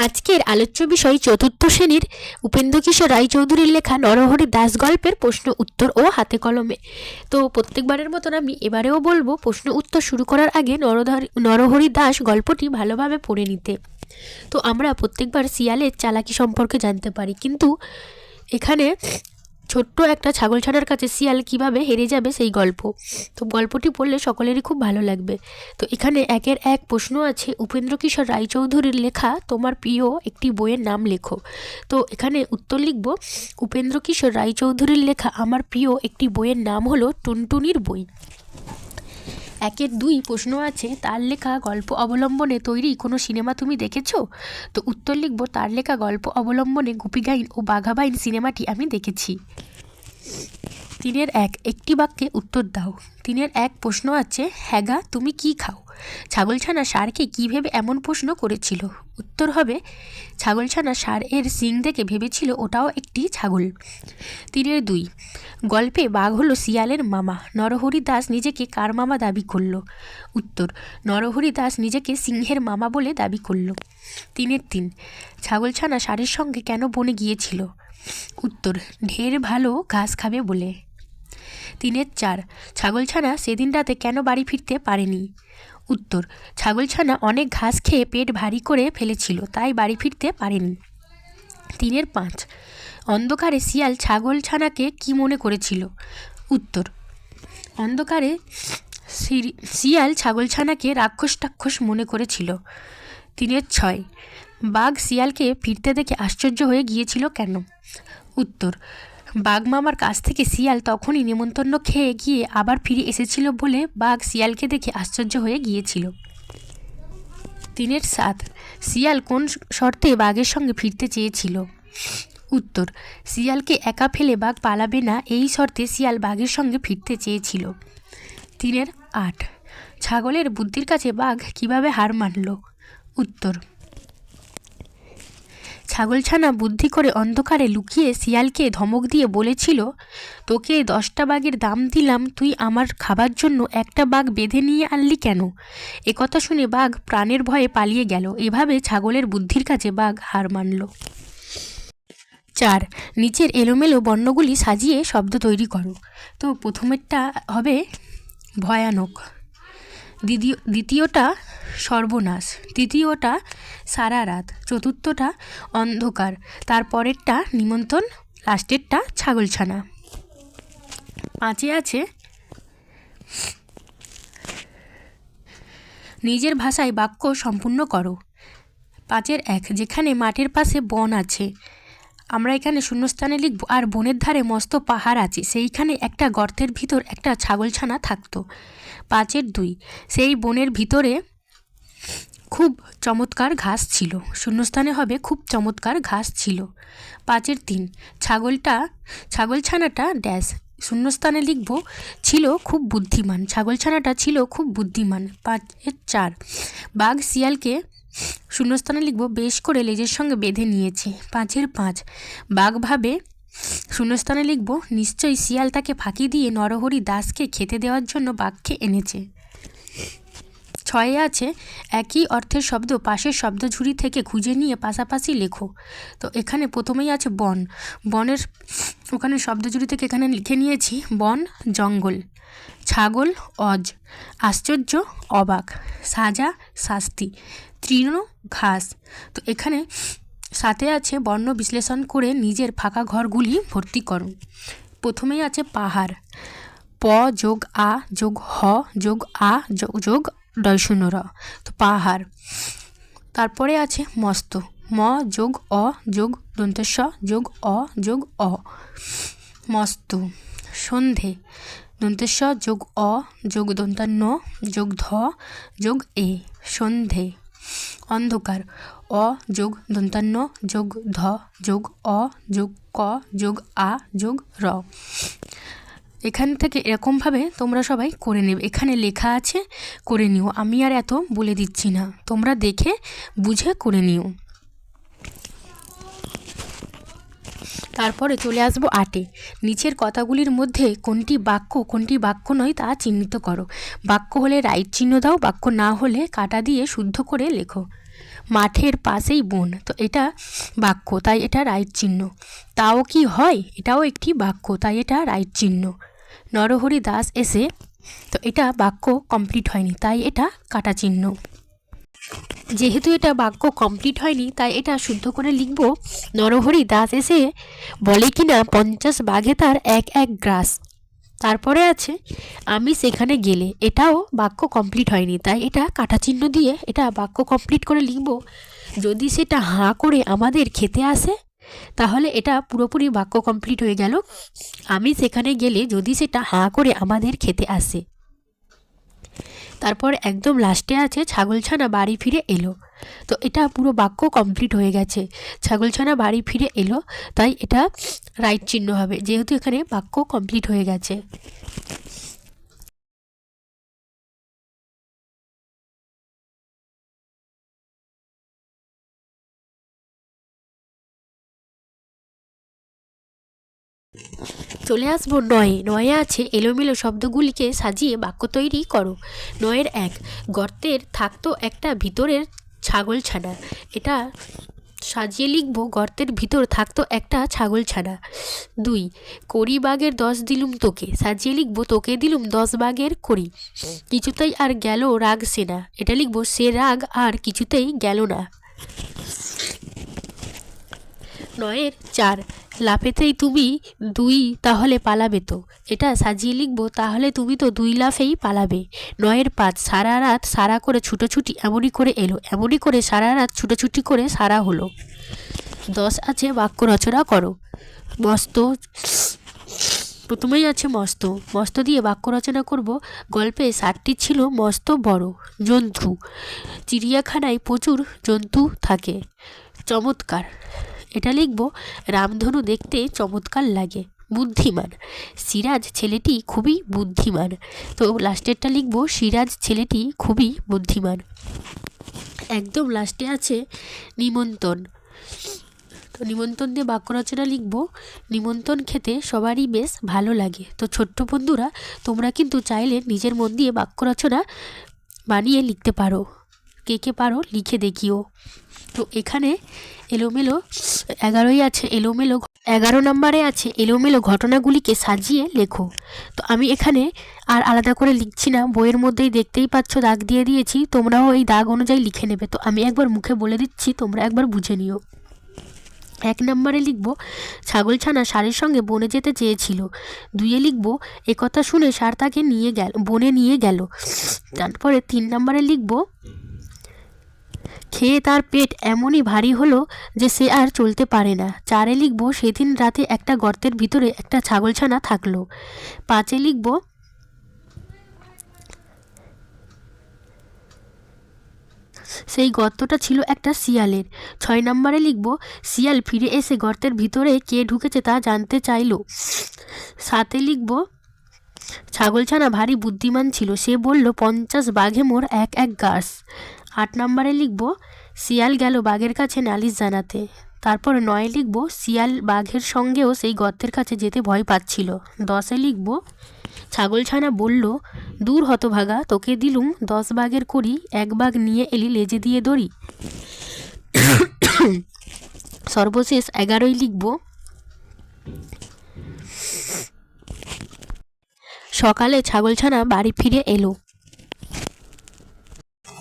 আজকের আলোচ্য বিষয় চতুর্থ শ্রেণীর উপেন্দ্রকিশোর রায়চৌধুরীর লেখা নরহরি দাস গল্পের প্রশ্ন উত্তর ও হাতে কলমে। তো প্রত্যেকবারের মতন আমি এবারেও বলবো প্রশ্ন উত্তর শুরু করার আগে নরহরি দাস গল্পটি ভালোভাবে পড়ে নিতে। তো আমরা প্রত্যেকবার শিয়ালের চালাকি সম্পর্কে জানতে পারি, কিন্তু এখানে ছোট্ট একটা ছাগলছানার কাছে শিয়াল কিভাবে হেরে যাবে সেই গল্প। তো গল্পটি পড়লে সকলেরই খুব ভালো লাগবে। তো এখানে একের এক প্রশ্ন আছে, উপেন্দ্রকিশোর রায়চৌধুরীর লেখা তোমার প্রিয় একটি বইয়ের নাম লেখো। তো এখানে উত্তর লিখব, উপেন্দ্রকিশোর রায়চৌধুরীর লেখা আমার প্রিয় একটি বইয়ের নাম হলো টুনটুনির বই। একের দুই প্রশ্ন আছে, তার লেখা গল্প অবলম্বনে তৈরি কোনো সিনেমা তুমি দেখেছো? তো উত্তর লিখব, তার লেখা গল্প অবলম্বনে গুপি গাইন ও বাঘা বাইন সিনেমাটি আমি দেখেছি। তিনের এক, একটি বাক্যে উত্তর দাও। তিনের এক প্রশ্ন আছে, হ্যাগা তুমি কি খাও? ছাগলছানা ষাঁড়কে কী ভেবে এমন প্রশ্ন করেছিল? উত্তর হবে, ছাগলছানা ষাঁড় এর শিং দেখে ভেবেছিল ওটাও একটি ছাগল। তিনের দুই, গল্পে বাঘ হলো শিয়ালের মামা, নরহরি দাস নিজেকে কার মামা দাবি করল? উত্তর, নরহরি দাস নিজেকে সিংহের মামা বলে দাবি করল। তিনের তিন, ছাগলছানা ষাঁড়ের সঙ্গে কেন বনে গিয়েছিল? উত্তর, ঢের ভালো ঘাস খাবে বলে। তিনের চার, ছাগলছানা সেদিন রাতে কেন বাড়ি ফিরতে পারেনি? উত্তর, ছাগলছানা অনেক ঘাস খেয়ে পেট ভারী করে ফেলেছিল, তাই বাড়ি ফিরতে পারেনি। তিনের পাঁচ, অন্ধকারে শিয়াল ছাগলছানাকে কি মনে করেছিল? উত্তর, অন্ধকারে শিয়াল ছাগলছানাকে রাক্ষস মনে করেছিল। তিনের ছয়, বাঘ শিয়ালকে ফিরতে দেখে আশ্চর্য হয়ে গিয়েছিল কেন? উত্তর, বাঘ মামার কাছ থেকে শিয়াল তখনই নিমন্ত্রণ খেয়ে গিয়ে আবার ফিরে এসেছিল বলে বাঘ শিয়ালকে দেখে আশ্চর্য হয়ে গিয়েছিল। তিনের সাত, শিয়াল কোন শর্তে বাঘের সঙ্গে ফিরতে চেয়েছিল? উত্তর, শিয়ালকে একা ফেলে বাঘ পালাবে না এই শর্তে শিয়াল বাঘের সঙ্গে ফিরতে চেয়েছিল। তিনের আট, ছাগলের বুদ্ধির কাছে বাঘ কিভাবে হার মানল? উত্তর, ছাগলছানা বুদ্ধি করে অন্ধকারে লুকিয়ে শিয়ালকে ধমক দিয়ে বলেছিল, তোকে 10টা বাঘের দাম দিলাম, তুই আমার খাবার জন্য একটা বাঘ বেঁধে নিয়ে আনলি কেন? একথা শুনে বাঘ প্রাণের ভয়ে পালিয়ে গেল। এভাবে ছাগলের বুদ্ধির কাছে বাঘ হার মানল। 4, নিচের এলোমেলো বর্ণগুলি সাজিয়ে শব্দ তৈরি করো। তো প্রথমেরটা হবে ভয়ানক, দ্বিতীয়টা সর্বনাশ, তৃতীয়টা সারা রাত, চতুর্থটা অন্ধকার, তারপরেরটা নিমন্ত্রণ, লাস্টেরটা ছাগলছানা। 5 আছে নিজের ভাষায় বাক্য সম্পূর্ণ করো। 5-এর 1, যেখানে মাঠের পাশে বন আছে, আমরা এখানে শূন্যস্থানে লিখব, আর বনের ধারে মস্ত পাহাড় আছে, সেইখানে একটা গর্তের ভিতর একটা ছাগলছানা থাকতো। 5-এর 2, সেই বনের ভিতরে খুব চমৎকার ঘাস ছিল, শূন্যস্থানে হবে খুব চমৎকার ঘাস ছিল। 5-এর 3, ছাগলছানাটা ড্যাশ, শূন্যস্থানে লিখব, ছিল খুব বুদ্ধিমান, ছাগলছানাটা ছিল খুব বুদ্ধিমান। 5-এর 4, বাঘ শিয়ালকে, শূন্যস্থানে লিখব, বেশ করে লেজের সঙ্গে বেঁধে নিয়েছে। 5-এর 5, বাঘ ভাবে, শূন্যস্থানে লিখব, নিশ্চয়ই শিয়াল তাকে ফাঁকি দিয়ে নরহরি দাসকে খেতে দেওয়ার জন্য বাঘকে এনেছে। 6 আছে একই অর্থের শব্দ পাশের শব্দঝুড়ি থেকে খুঁজে নিয়ে পাশাপাশি লেখো। তো এখানে প্রথমেই আছে বন, বনের ওখানে শব্দঝুড়ি থেকে এখানে লিখে নিয়েছি বন জঙ্গল, ছাগল অজ, আশ্চর্য অবাক, সাজা শাস্তি, তৃণ ঘাস। তো এখানে সাথে আছে বর্ণ বিশ্লেষণ করে নিজের ফাঁকা ঘরগুলি ভর্তি করো। প্রথমেই আছে পাহাড়, প যোগ আ যোগ হ যোগ আ যোগ ডয়শূন্য র, তো পাহাড়। তারপরে আছে মস্ত, ম যোগ অ যোগ দন্তেশ যোগ অ যোগ অ, মস্ত। সন্ধে, দন্তেশ যোগ অ যোগ দন্তান্ন যোগ ধ যোগ এ, সন্ধে। অন্ধকার, অ যোগ দন্তান্ন যোগ ধ যোগ অ যোগ ক যোগ আ যোগ র। এখান থেকে এরকমভাবে তোমরা সবাই করে নেবে, এখানে লেখা আছে করে নিও, আমি আর এত বলে দিচ্ছি না, তোমরা দেখে বুঝে করে নিও। তারপরে চলে আসবো 8-এ, নিচের কথাগুলির মধ্যে কোনটি বাক্য নয় তা চিহ্নিত করো। বাক্য হলে রাইট চিহ্ন দাও, বাক্য না হলে কাটা দিয়ে শুদ্ধ করে লেখো। মাঠের পাশেই বন, তো এটা বাক্য, তাই এটা রাইট চিহ্ন। তাও কি হয়, এটাও একটি বাক্য, তাই এটা রাইট চিহ্ন। নরহরি দাস এসে, তো এটা বাক্য কমপ্লিট হয়নি, তাই এটা কাটা চিহ্ন। যেহেতু এটা বাক্য কমপ্লিট হয়নি, তাই এটা শুদ্ধ করে লিখব, নরহরি দাস এসে বলে কিনা 50 বাঘে তার এক এক গ্রাস। তারপরে আছে আমি সেখানে গেলে, এটাও বাক্য কমপ্লিট হয়নি, তাই এটা কাটা চিহ্ন দিয়ে এটা বাক্য কমপ্লিট করে লিখব, যদি সেটা হাঁ করে আমাদের খেতে আসে, তাহলে এটা পুরোপুরি বাক্য কমপ্লিট হয়ে গেল। আমি সেখানে গেলে যদি সেটা হাঁ করে আমাদের খেতে আসে। তারপর একদম লাস্টে আছে ছাগলছানা বাড়ি ফিরে এলো, তো এটা পুরো বাক্য কমপ্লিট হয়ে গেছে। ছাগলছানা বাড়ি ফিরে এলো, তাই এটা রাইট চিহ্ন হবে, যেহেতু এখানে বাক্য কমপ্লিট হয়ে গেছে। চলে আসবো নয়ে। নয়ে আছে এলোমেলো শব্দগুলিকে সাজিয়ে বাক্য তৈরি করো। নয়ের 1, গর্তের থাকতো একটা ভিতরের ছাগলছানা, এটা সাজিয়ে লিখব, গর্তের ভিতর থাকতো একটা ছাগলছানা। 2, কড়ি বাগের 10 দিলুম তোকে, সাজিয়ে লিখব, তোকে দিলুম 10 বাগের কড়ি। কিছুতেই আর গেল রাগ সে না, এটা লিখব, সে রাগ আর কিছুতেই গেল না। 9এর 4, লাফেতেই তুমি 2 তাহলে পালাবে তো, এটা সাজিয়ে লিখব, তাহলে তুমি তো 2 লাফেই পালাবে। 9এর 5, সারা রাত সারা করে ছুটোছুটি এমনই করে এলো, এমনই করে সারা রাত ছুটোছুটি করে সারা হলো। 10 আছে বাক্য রচনা করো। মস্ত, প্রথমেই আছে মস্ত, মস্ত দিয়ে বাক্য রচনা করব। গল্পে 7টি ছিল মস্ত বড় জন্তু, চিড়িয়াখানায় প্রচুর জন্তু থাকে। চমৎকার, এটা লিখব, রামধনু দেখতে চমৎকার লাগে। বুদ্ধিমান, সিরাজ ছেলেটি খুবই বুদ্ধিমান, তো লাস্টেরটা লিখব, সিরাজ ছেলেটি খুবই বুদ্ধিমান। একদম লাস্টে আছে নিমন্ত্রণ, তো নিমন্ত্রণ দিয়ে বাক্য রচনা লিখব, নিমন্ত্রণ খেতে সবারই বেশ ভালো লাগে। তো ছোট্ট বন্ধুরা, তোমরা কিন্তু চাইলে নিজের মন দিয়ে বাক্য রচনা বানিয়ে লিখতে পারো, কে কে পারো লিখে দেখিও। তো এখানে এলোমেলো 11ই আছে এলোমেলো, 11 নম্বরে আছে এলোমেলো ঘটনাগুলিকে সাজিয়ে লেখো। তো আমি এখানে আর আলাদা করে লিখছি না, বইয়ের মধ্যেই দেখতেই পাচ্ছ দাগ দিয়ে দিয়েছি, তোমরাও এই দাগ অনুযায়ী লিখে নেবে। তো আমি একবার মুখে বলে দিচ্ছি, তোমরা একবার বুঝে নিও। 1 নম্বরে লিখব, ছাগলছানা ষাঁড়ের সঙ্গে বনে যেতে চেয়েছিল। 2-এ লিখব, একথা শুনে ষাঁড় তাকে নিয়ে গেল, বনে নিয়ে গেল। তারপরে 3 নম্বরে লিখব, খেয়ে তার পেট এমনই ভারী হলো যে সে আর চলতে পারে না। 4-এ লিখব, সেদিন রাতে একটা গর্তের ভিতরে একটা ছাগলছানা থাকলো। 5-এ লিখব, সেই গর্তটা ছিল একটা শিয়ালের। 6 নম্বরে লিখব, শিয়াল ফিরে এসে গর্তের ভিতরে কে ঢুকেছে তা জানতে চাইল। 7-এ লিখব, ছাগলছানা ভারী বুদ্ধিমান ছিল, সে বলল 50 বাঘে মোর এক এক গাছ। 8 নম্বরে লিখব, শিয়াল গেল বাঘের কাছে নালিশ জানাতে। তারপর 9-এ লিখব, শিয়াল বাঘের সঙ্গেও সেই গর্তের কাছে যেতে ভয় পাচ্ছিল। 10-এ লিখব, ছাগলছানা বলল, দূর হতভাগা, তোকে দিলুম 10 বাঘের কড়ি, 1 বাঘ নিয়ে এলি লেজে দিয়ে দড়ি। সর্বশেষ 11-ই লিখব, সকালে ছাগলছানা বাড়ি ফিরে এলো।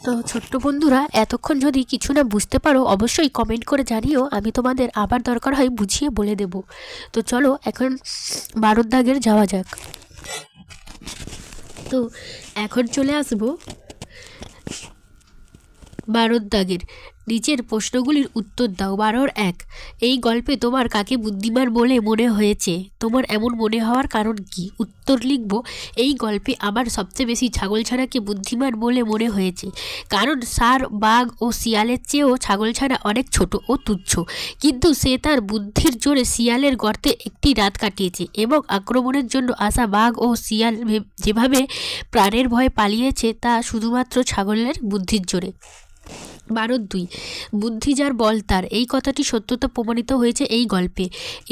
তো ছোট্ট বন্ধুরা, এতক্ষণ যদি কিছু না বুঝতে পারো অবশ্যই কমেন্ট করে জানিও, আমি তোমাদের আবার দরকার হয় বুঝিয়ে বলে দেব। তো চলো এখন 12 দাগের যাওয়া যাক। তো এখন চলে আসবো 12 দাগের। নিচের প্রশ্নগুলির উত্তর দাও। 12-র 1, এই গল্পে তোমার কাকে বুদ্ধিমান বলে মনে হয়েছে? তোমার এমন মনে হওয়ার কারণ কি? উত্তর লিখব, এই গল্পে আমার সবচেয়ে বেশি ছাগলছানাকে বুদ্ধিমান বলে মনে হয়েছে, কারণ ষাঁড়, বাঘ ও শিয়ালের চেয়েও ছাগলছানা অনেক ছোট ও তুচ্ছ, কিন্তু সে তার বুদ্ধির জোরে শিয়ালের গর্তে একটি রাত কাটিয়েছে এবং আক্রমণের জন্য আসা বাঘ ও শিয়াল যেভাবে প্রাণের ভয়ে পালিয়েছে তা শুধুমাত্র ছাগলের বুদ্ধির জোরে। 12-2, বুদ্ধি যার বল তার, এই কথাটি সত্যতা প্রমাণিত হয়েছে এই গল্পে।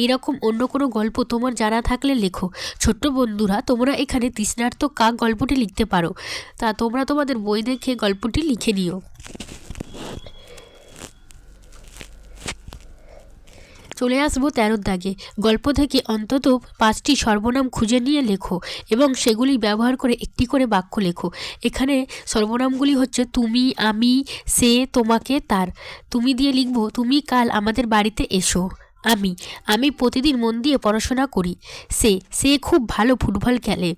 এরকম অন্য কোনো গল্প তোমার জানা থাকলে লেখো। ছোট্ট বন্ধুরা, তোমরা এখানে তৃষ্ণার্ত কাক গল্পটি লিখতে পারো, তা তোমরা তোমাদের বই দেখে গল্পটি লিখে নিও। চলে আসবো 13 দাগে। গল্প থেকে অন্তত 5টি সর্বনাম খুঁজে নিয়ে লেখো এবং সেগুলি ব্যবহার করে একটি করে বাক্য লেখো। এখানে সর্বনামগুলি হচ্ছে তুমি, আমি, সে, তোমাকে, তার। তুমি দিয়ে লিখব তুমি কাল আমাদের বাড়িতে এসো। আমি প্রতিদিন মন দিয়ে পড়াশোনা করি। সে খুব ভালো ফুটবল খেলে।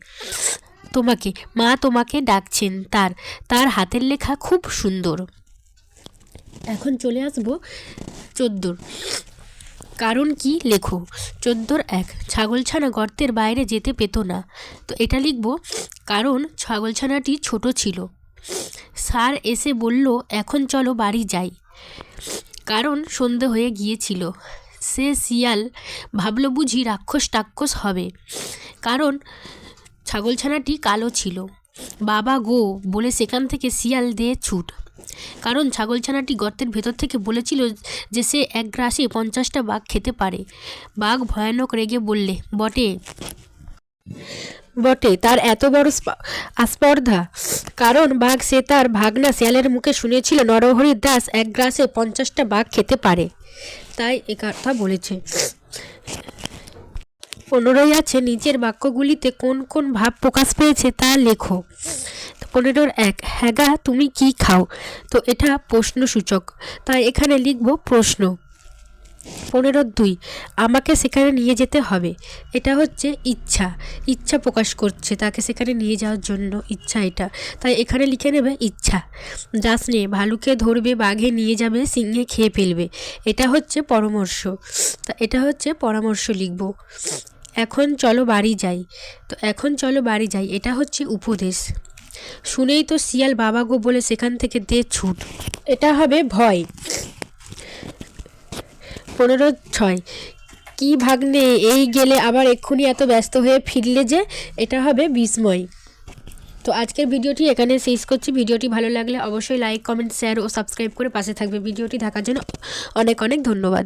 তোমাকে, মা তোমাকে ডাকছেন। তার হাতের লেখা খুব সুন্দর। এখন চলে আসবো 14। কারণ কি লেখো। 14 ছাগলছানা গর্তের বাইরে যেতে পেত না। তো এটা লিখব কারণ ছাগলছানাটি ছোট ছিল। স্যার এসে বলল এখন চলো বাড়ি যাই, কারণ সন্ধে হয়ে গিয়েছিল। সে শিয়াল ভাবলো বুঝি রাক্ষস টাক্ষস হবে, কারণ ছাগলছানাটি কালো ছিল। বাবা গো বলে সেখান থেকে শিয়াল দিয়ে ছুট, কারণ ছাগলছানাটি গর্তের ভেতর থেকে বলেছিল যে সে এক গ্রাসে 50টা বাঘ খেতে পারে। বাঘ ভয়ানক রেগে বললে বটে তার এত বড় আস্পর্ধা, কারণ বাঘ সে তার ভাগনা শিয়ালের মুখে শুনেছিল নরহরি দাস এক গ্রাসে 50টা বাঘ খেতে পারে, তাই এ কথা বলেছে। 15 আছে নিচের বাক্যগুলিতে কোন কোন ভাব প্রকাশ পেয়েছে তা লেখো। 15 হ্যাঁ গা তুমি কি খাও। তো এটা প্রশ্নসূচক, তাই এখানে লিখব প্রশ্ন। 15 আমাকে সেখানে নিয়ে যেতে হবে। এটা হচ্ছে ইচ্ছা প্রকাশ করছে তাকে সেখানে নিয়ে যাওয়ার জন্য, ইচ্ছা এটা, তাই এখানে লিখে নেবে ইচ্ছা। যাস নে ভালুকে ধরবে, বাঘে নিয়ে যাবে, সিংহে খেয়ে ফেলবে। এটা হচ্ছে পরামর্শ, তা এটা হচ্ছে পরামর্শ লিখব। এখন চলো বাড়ি যাই। তো এখন চলো বাড়ি যাই এটা হচ্ছে উপদেশ। শুনেই তো শিয়াল বাবা গো বলে সেখান থেকে দে ছুট, এটা হবে ভয়। 15 কি ভাগ্নে এই গেলে আবার এক্ষুনি এত ব্যস্ত হয়ে ফিরলে যে, এটা হবে বিস্ময়। তো আজকের ভিডিওটি এখানে শেষ করছি। ভিডিওটি ভালো লাগলে অবশ্যই লাইক, কমেন্ট, শেয়ার ও সাবস্ক্রাইব করে পাশে থাকবে। ভিডিওটি দেখার জন্য অনেক অনেক ধন্যবাদ।